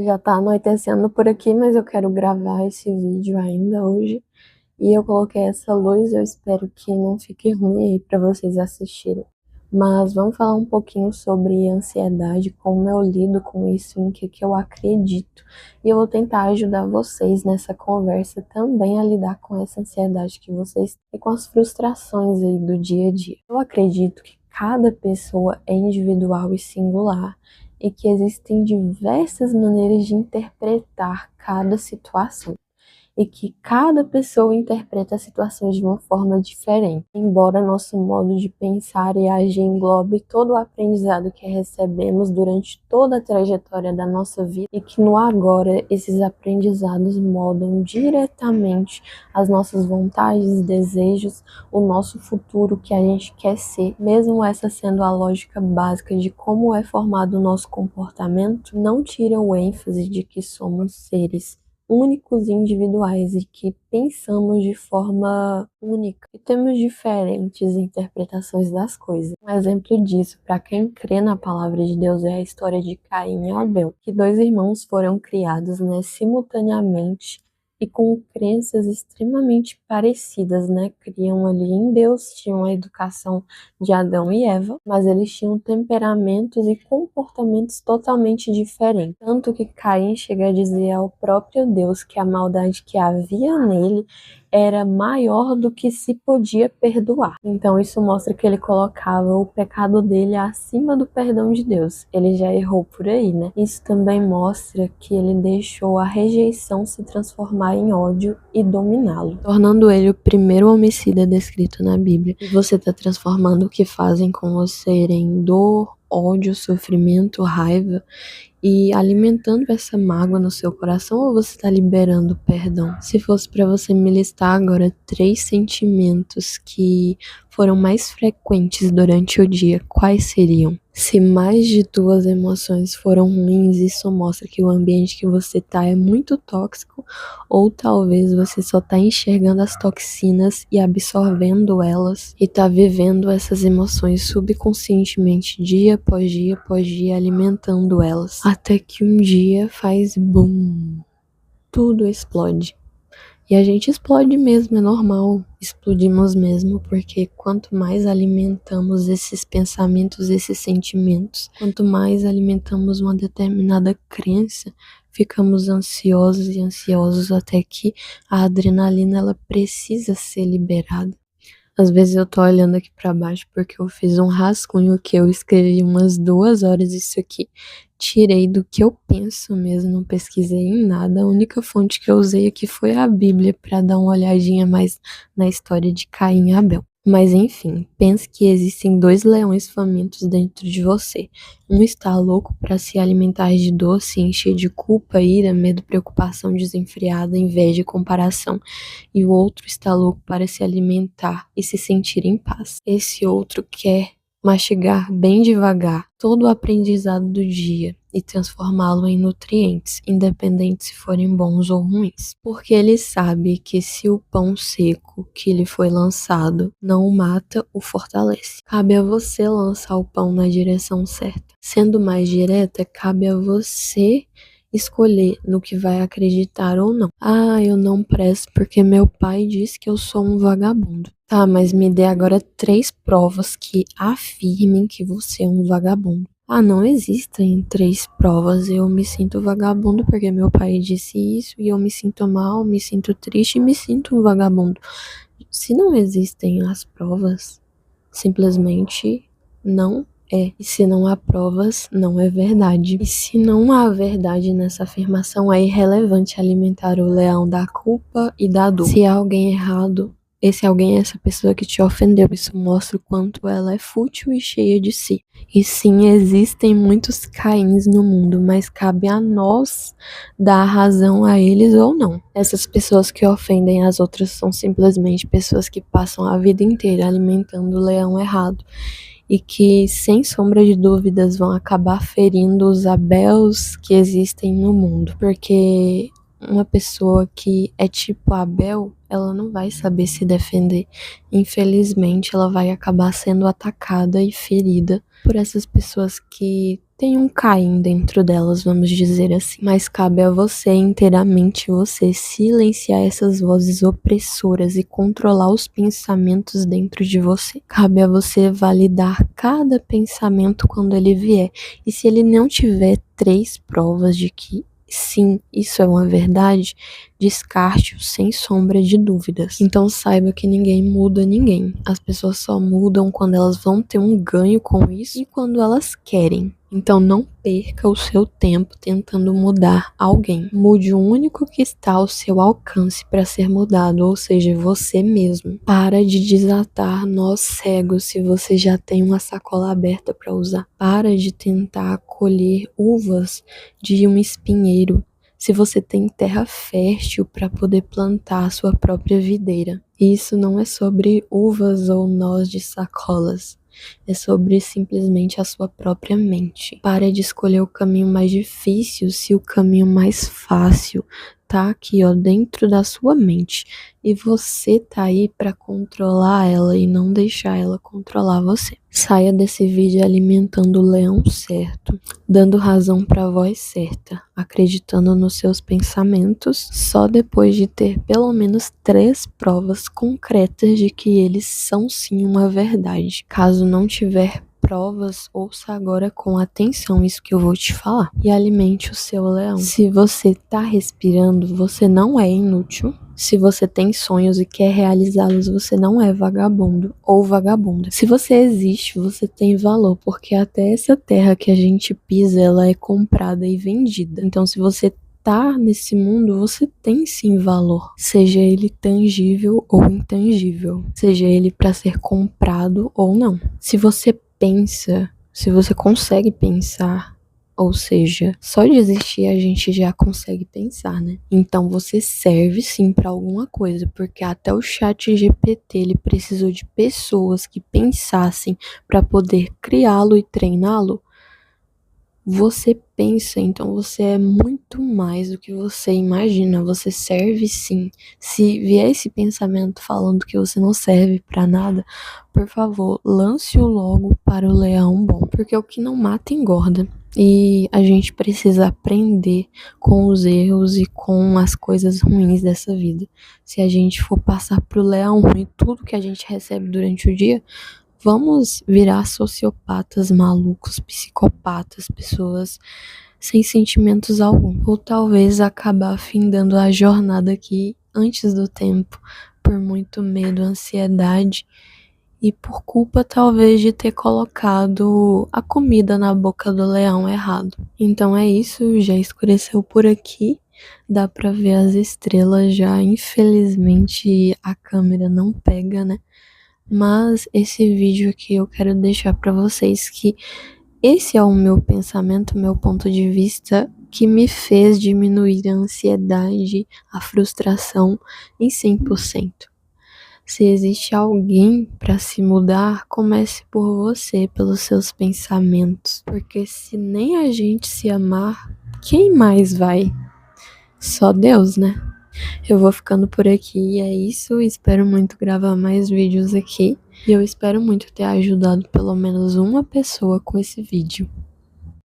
Já tá anoitecendo por aqui, mas eu quero gravar esse vídeo ainda hoje. E eu coloquei essa luz, eu espero que não fique ruim aí para vocês assistirem. Mas vamos falar um pouquinho sobre ansiedade, como eu lido com isso, em que eu acredito. E eu vou tentar ajudar vocês nessa conversa também a lidar com essa ansiedade que vocês têm e com as frustrações aí do dia a dia. Eu acredito que cada pessoa é individual e singular e que existem diversas maneiras de interpretar cada situação e que cada pessoa interpreta as situações de uma forma diferente. Embora nosso modo de pensar e agir englobe todo o aprendizado que recebemos durante toda a trajetória da nossa vida e que no agora esses aprendizados moldam diretamente as nossas vontades, desejos, o nosso futuro que a gente quer ser, mesmo essa sendo a lógica básica de como é formado o nosso comportamento, não tira o ênfase de que somos seres únicos e individuais e que pensamos de forma única e temos diferentes interpretações das coisas. Um exemplo disso, para quem crê na palavra de Deus, é a história de Caim e Abel, que dois irmãos foram criados, simultaneamente e com crenças extremamente parecidas, Criam ali em Deus, tinham a educação de Adão e Eva, mas eles tinham temperamentos e comportamentos totalmente diferentes. Tanto que Caim chega a dizer ao próprio Deus que a maldade que havia nele era maior do que se podia perdoar. Então isso mostra que ele colocava o pecado dele acima do perdão de Deus. Ele já errou por aí, Isso também mostra que ele deixou a rejeição se transformar em ódio e dominá-lo, tornando ele o primeiro homicida descrito na Bíblia. E você está transformando o que fazem com você em dor, ódio, sofrimento, raiva e alimentando essa mágoa no seu coração, ou você está liberando perdão? Se fosse para você me listar agora 3 sentimentos que foram mais frequentes durante o dia, quais seriam? Se mais de 2 emoções foram ruins, isso mostra que o ambiente que você tá é muito tóxico, ou talvez você só tá enxergando as toxinas e absorvendo elas e tá vivendo essas emoções subconscientemente dia após dia, alimentando elas. Até que um dia faz boom, tudo explode. E a gente explode mesmo, é normal, explodimos mesmo, porque quanto mais alimentamos esses pensamentos, esses sentimentos, quanto mais alimentamos uma determinada crença, ficamos ansiosos e ansiosos até que a adrenalina ela precisa ser liberada. Às vezes eu tô olhando aqui pra baixo porque eu fiz um rascunho que eu escrevi umas 2 horas isso aqui. Tirei do que eu penso mesmo, não pesquisei em nada. A única fonte que eu usei aqui foi a Bíblia pra dar uma olhadinha mais na história de Caim e Abel. Mas enfim, pense que existem 2 leões famintos dentro de você. Um está louco para se alimentar de doce, encher de culpa, ira, medo, preocupação desenfreada, inveja e comparação. E o outro está louco para se alimentar e se sentir em paz. Esse outro quer mastigar bem devagar todo o aprendizado do dia e transformá-lo em nutrientes, independente se forem bons ou ruins. Porque ele sabe que se o pão seco que lhe foi lançado não o mata, o fortalece. Cabe a você lançar o pão na direção certa. Sendo mais direta, cabe a você escolher no que vai acreditar ou não. Ah, eu não presto porque meu pai disse que eu sou um vagabundo. Tá, mas me dê agora 3 provas que afirmem que você é um vagabundo. Ah, não existem 3 provas. Eu me sinto vagabundo porque meu pai disse isso e eu me sinto mal, me sinto triste e me sinto um vagabundo. Se não existem as provas, simplesmente não é. E se não há provas, não é verdade. E se não há verdade nessa afirmação, é irrelevante alimentar o leão da culpa e da dor. Se há alguém errado, esse alguém é essa pessoa que te ofendeu. Isso mostra o quanto ela é fútil e cheia de si. E sim, existem muitos Caíns no mundo, mas cabe a nós dar razão a eles ou não. Essas pessoas que ofendem as outras são simplesmente pessoas que passam a vida inteira alimentando o leão errado e que, sem sombra de dúvidas, vão acabar ferindo os Abels que existem no mundo, porque uma pessoa que é tipo a Bel, ela não vai saber se defender. Infelizmente, ela vai acabar sendo atacada e ferida por essas pessoas que têm um Caim dentro delas, vamos dizer assim. Mas cabe a você, inteiramente você, silenciar essas vozes opressoras e controlar os pensamentos dentro de você. Cabe a você validar cada pensamento quando ele vier. E se ele não tiver 3 provas de que sim, isso é uma verdade, descarte-o sem sombra de dúvidas. Então saiba que ninguém muda ninguém. As pessoas só mudam quando elas vão ter um ganho com isso e quando elas querem. Então não perca o seu tempo tentando mudar alguém. Mude o único que está ao seu alcance para ser mudado, ou seja, você mesmo. Para de desatar nós cegos se você já tem uma sacola aberta para usar. Para de tentar colher uvas de um espinheiro se você tem terra fértil para poder plantar a sua própria videira. E isso não é sobre uvas ou nós de sacolas. É sobre simplesmente a sua própria mente. Para de escolher o caminho mais difícil se o caminho mais fácil tá aqui, ó, dentro da sua mente. E você tá aí para controlar ela e não deixar ela controlar você. Saia desse vídeo alimentando o leão certo, dando razão para a voz certa, acreditando nos seus pensamentos, só depois de ter pelo menos 3 provas concretas de que eles são sim uma verdade. Caso não tiver provas, ouça agora com atenção isso que eu vou te falar e alimente o seu leão. Se você tá respirando, você não é inútil. Se você tem sonhos e quer realizá-los, você não é vagabundo ou vagabunda. Se você existe, você tem valor, porque até essa terra que a gente pisa, ela é comprada e vendida. Então, se você tá nesse mundo, você tem sim valor, seja ele tangível ou intangível, seja ele para ser comprado ou não. Se você pensa, se você consegue pensar, ou seja, só de existir a gente já consegue pensar, né? Então você serve sim para alguma coisa, porque até o chat GPT ele precisou de pessoas que pensassem para poder criá-lo e treiná-lo. Você pensa, então você é muito mais do que você imagina, você serve sim. Se vier esse pensamento falando que você não serve para nada, por favor, lance-o logo para o leão bom, porque o que não mata engorda. E a gente precisa aprender com os erros e com as coisas ruins dessa vida. Se a gente for passar pro leão ruim tudo que a gente recebe durante o dia, vamos virar sociopatas, malucos, psicopatas, pessoas sem sentimentos algum. Ou talvez acabar findando a jornada aqui antes do tempo, por muito medo, ansiedade e por culpa talvez de ter colocado a comida na boca do leão errado. Então é isso, já escureceu por aqui. Dá pra ver as estrelas já, infelizmente a câmera não pega, né? Mas esse vídeo aqui eu quero deixar para vocês que esse é o meu pensamento, meu ponto de vista que me fez diminuir a ansiedade, a frustração em 100%. Se existe alguém para se mudar, comece por você, pelos seus pensamentos, porque se nem a gente se amar, quem mais vai? Só Deus, né? Eu vou ficando por aqui e é isso. Espero muito gravar mais vídeos aqui. E eu espero muito ter ajudado pelo menos uma pessoa com esse vídeo.